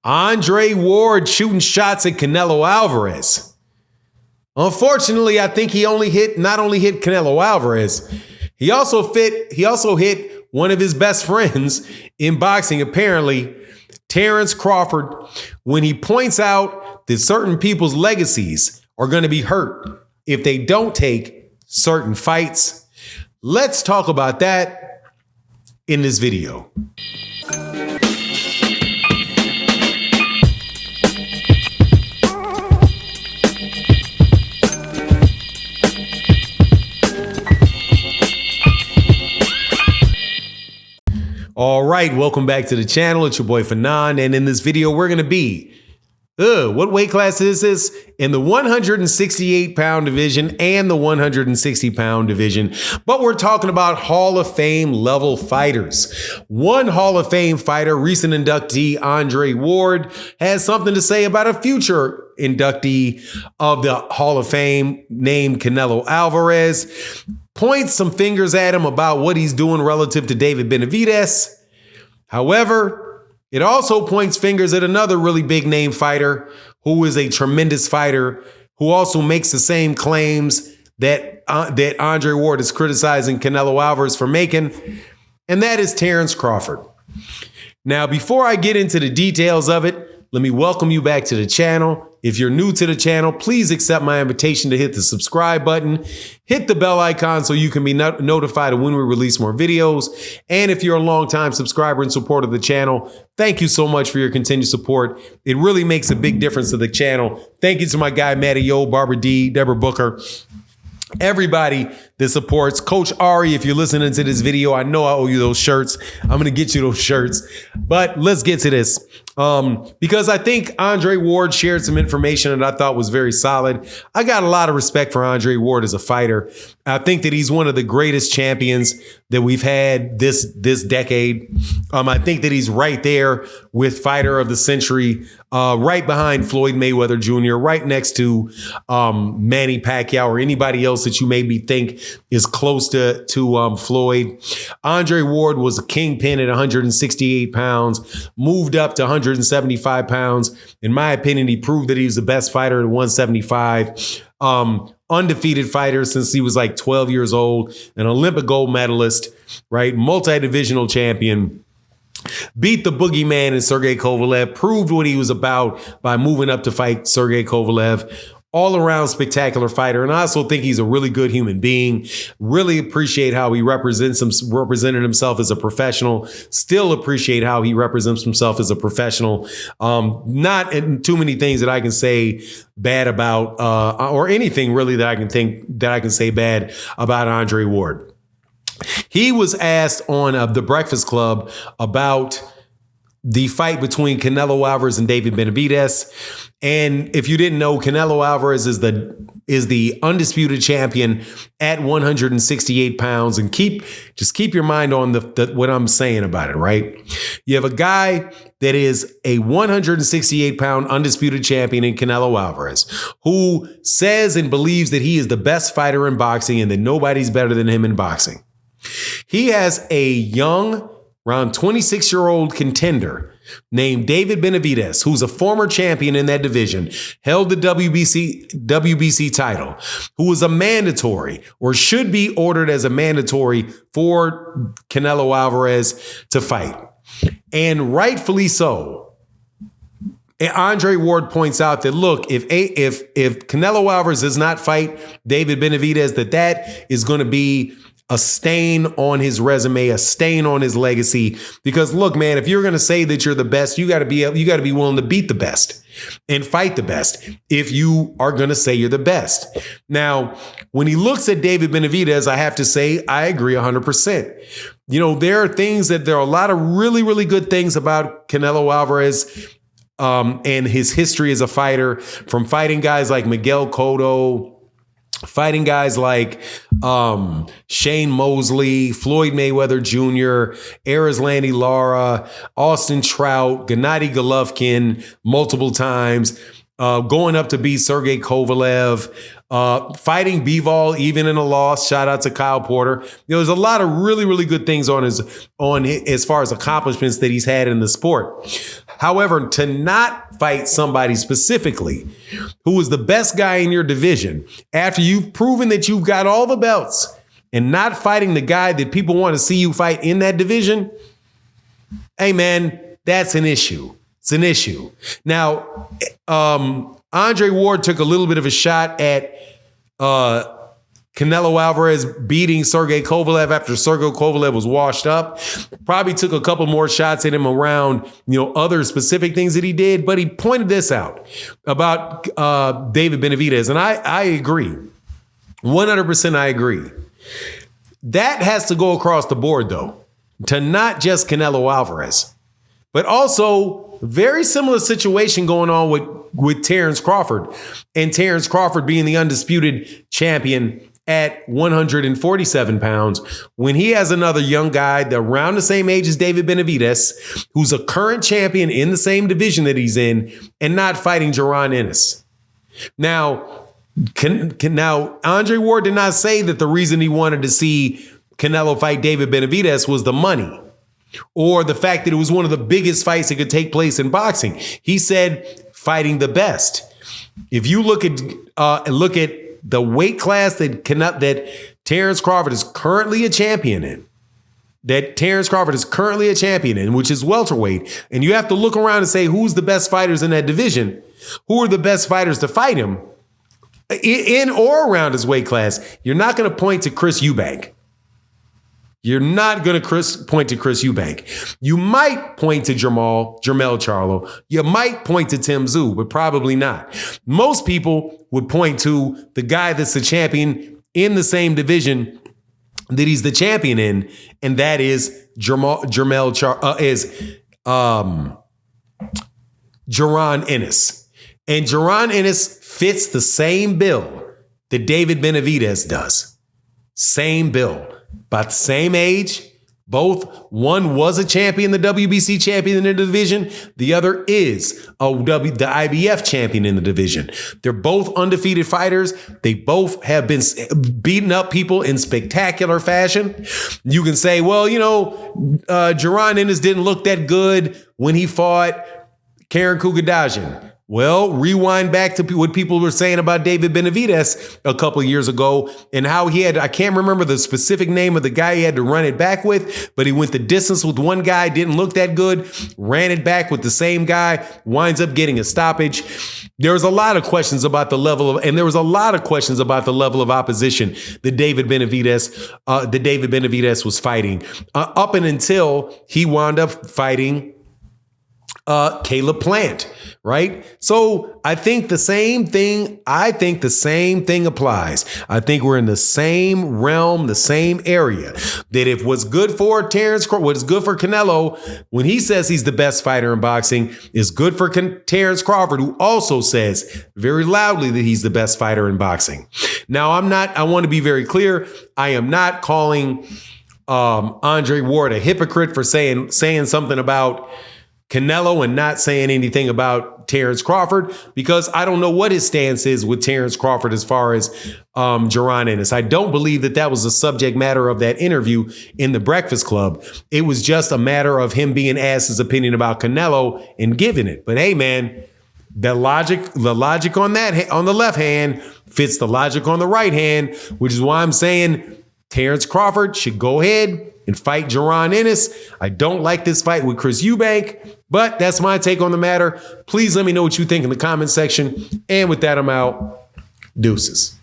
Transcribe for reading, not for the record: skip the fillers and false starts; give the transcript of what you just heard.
Andre Ward shooting shots at Canelo Alvarez. Unfortunately, I think he not only hit Canelo Alvarez, he also hit one of his best friends in boxing, apparently, Terence Crawford, when he points out that certain people's legacies are going to be hurt if they don't take certain fights. Let's talk about that in this video. All right, welcome back to the channel. It's your boy Fanon, and in this video, we're gonna be, what weight class is this? In the 168-pound division and the 160-pound division, but we're talking about Hall of Fame level fighters. One Hall of Fame fighter, recent inductee Andre Ward, has something to say about a future inductee of the Hall of Fame named Canelo Alvarez. Points some fingers at him about what he's doing relative to David Benevidez. However, it also points fingers at another really big name fighter who is a tremendous fighter who also makes the same claims that Andre Ward is criticizing Canelo Alvarez for making, and that is Terence Crawford. Now, before I get into the details of it, let me welcome you back to the channel. If you're new to the channel, please accept my invitation to hit the subscribe button, hit the bell icon so you can be notified of when we release more videos. And if you're a longtime subscriber and supporter of the channel, thank you so much for your continued support. It really makes a big difference to the channel. Thank you to my guy, Matty Yo, Barbara D, Deborah Booker, everybody that supports. Coach Ari, if you're listening to this video, I know I owe you those shirts. I'm going to get you those shirts. But let's get to this. Because I think Andre Ward shared some information that I thought was very solid. I got a lot of respect for Andre Ward as a fighter. I think that he's one of the greatest champions that we've had this decade. I think that he's right there with fighter of the century, right behind Floyd Mayweather Jr., right next to Manny Pacquiao or anybody else that you maybe think is close to Floyd. Andre Ward was a kingpin at 168 pounds, moved up to 175 pounds. In my opinion, he proved that he was the best fighter at 175. Undefeated fighter since he was like 12 years old, an Olympic gold medalist, right? Multi-divisional champion. Beat the boogeyman in Sergey Kovalev, proved what he was about by moving up to fight Sergey Kovalev. All around spectacular fighter. And I also think he's a really good human being. Really appreciate how he represented himself as a professional. Still appreciate how he represents himself as a professional. Not too many things that I can say bad about, or anything really that I can say bad about Andre Ward. He was asked on The Breakfast Club about the fight between Canelo Alvarez and David Benevidez. And if you didn't know, Canelo Alvarez is the undisputed champion at 168 pounds. And just keep your mind on what I'm saying about it, right? You have a guy that is a 168-pound undisputed champion in Canelo Alvarez, who says and believes that he is the best fighter in boxing and that nobody's better than him in boxing. He has a young, around 26-year-old contender named David Benevidez, who's a former champion in that division, held the WBC title, who is a mandatory or should be ordered as a mandatory for Canelo Alvarez to fight. And rightfully so. Andre Ward points out that, look, if Canelo Alvarez does not fight David Benevidez, that is going to be a stain on his resume, a stain on his legacy. Because look, man, if you're going to say that you're the best, you got to be willing to beat the best and fight the best if you are going to say you're the best. Now, when he looks at David Benevidez, I have to say I agree 100%. You know, there are a lot of really, really good things about Canelo Alvarez and his history as a fighter, from fighting guys like Miguel Cotto, fighting guys like Shane Mosley, Floyd Mayweather Jr., Erislandy Lara, Austin Trout, Gennady Golovkin multiple times, going up to beat Sergey Kovalev, fighting Bivol even in a loss. Shout out to Kyle Porter. There's a lot of really, really good things on as far as accomplishments that he's had in the sport. However, to not fight somebody specifically who is the best guy in your division after you've proven that you've got all the belts and not fighting the guy that people want to see you fight in that division, hey man, that's an issue. It's an issue. Now, Andre Ward took a little bit of a shot at Canelo Alvarez beating Sergey Kovalev after Sergey Kovalev was washed up. Probably took a couple more shots at him around, other specific things that he did, but he pointed this out about David Benevidez, and I agree. 100% I agree. That has to go across the board, though, to not just Canelo Alvarez, but also very similar situation going on with Terence Crawford, and Terence Crawford being the undisputed champion at 147 pounds when he has another young guy that around the same age as David Benevidez, who's a current champion in the same division that he's in, and not fighting Jaron Ennis. Now, now Andre Ward did not say that the reason he wanted to see Canelo fight David Benevidez was the money or the fact that it was one of the biggest fights that could take place in boxing. He said fighting the best. If you look at the weight class that Terence Crawford is currently a champion in, which is welterweight, and you have to look around and say who's the best fighters in that division, who are the best fighters to fight him in or around his weight class, you're not going to point to Chris Eubank. You're not going to point to Chris Eubank. You might point to Jermell Charlo. You might point to Tim Tszyu, but probably not. Most people would point to the guy that's the champion in the same division that he's the champion in, and that is Jaron Ennis. And Jaron Ennis fits the same bill that David Benevidez does. Same bill. About the same age, both. One was a champion, the WBC champion in the division. The other is the IBF champion in the division. They're both undefeated fighters. They both have been beating up people in spectacular fashion. You can say, well, Jaron Ennis didn't look that good when he fought Karen Kugadajian. Well, rewind back to what people were saying about David Benevidez a couple of years ago and how I can't remember the specific name of the guy he had to run it back with, but he went the distance with one guy, didn't look that good, ran it back with the same guy, winds up getting a stoppage. There was a lot of questions about the level of opposition that David Benevidez was fighting up and until he wound up fighting Caleb Plant, right? So I think the same thing applies. I think we're in the same realm, the same area, that if what's good for what's good for Canelo when he says he's the best fighter in boxing is good for Terence Crawford, who also says very loudly that he's the best fighter in boxing. Now, I want to be very clear. I am not calling Andre Ward a hypocrite for saying something about Canelo and not saying anything about Terence Crawford, because I don't know what his stance is with Terence Crawford as far as Jaron Ennis. I don't believe that was the subject matter of that interview in the Breakfast Club. It was just a matter of him being asked his opinion about Canelo and giving it. But hey, man, the logic on the left hand fits the logic on the right hand, which is why I'm saying Terence Crawford should go ahead and fight Jaron Ennis. I don't like this fight with Chris Eubank, but that's my take on the matter. Please let me know what you think in the comment section. And with that, I'm out. Deuces.